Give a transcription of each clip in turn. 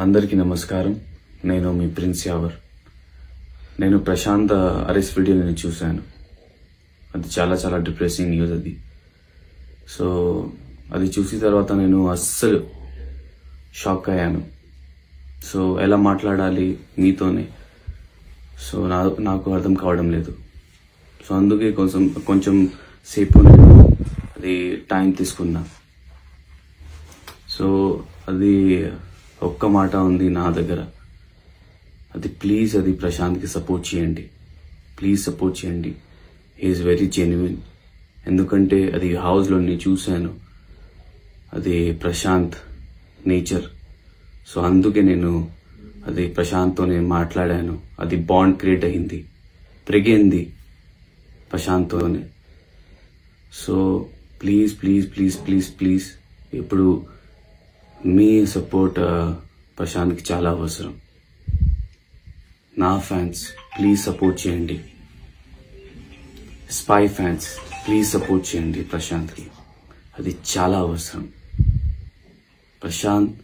అందరికీ నమస్కారం. నేను మీ ప్రిన్స్ యావర్. నేను ప్రశాంత్ అరెస్ట్ వీడియోని చూశాను. అది చాలా చాలా డిప్రెసింగ్ న్యూస్ అది. సో అది చూసిన తర్వాత నేను అస్సలు షాక్ అయ్యాను. సో ఎలా మాట్లాడాలి మీతోనే సో నాకు అర్థం కావడం లేదు. సో అందుకే కొంచెం సేపు నేను అది టైం తీసుకున్నా. సో అది ఒక్క మాట ఉంది నా దగ్గర, అది ప్లీజ్ అది ప్రశాంత్కి సపోర్ట్ చేయండి, ప్లీజ్ సపోర్ట్ చేయండి. He is very genuine. ఎందుకంటే అది హౌస్లో నేను చూశాను, అది ప్రశాంత్ నేచర్. సో అందుకే నేను అది ప్రశాంత్తో నేను మాట్లాడాను. అది బాండ్ క్రియేట్ అయింది, పెరిగింది ప్రశాంత్తోనే. So please please please please please ఇప్పుడు మీ సపోర్ట్ ప్రశాంత్కి చాలా అవసరం. నా ఫ్యాన్స్ ప్లీజ్ సపోర్ట్ చేయండి, స్పై ఫ్యాన్స్ ప్లీజ్ సపోర్ట్ చేయండి ప్రశాంత్కి. అది చాలా అవసరం. ప్రశాంత్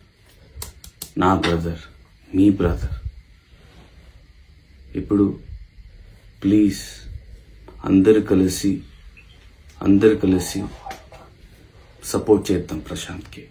నా బ్రదర్, మీ బ్రదర్. ఇప్పుడు ప్లీజ్ అందరు కలిసి సపోర్ట్ చేద్దాం ప్రశాంత్కి.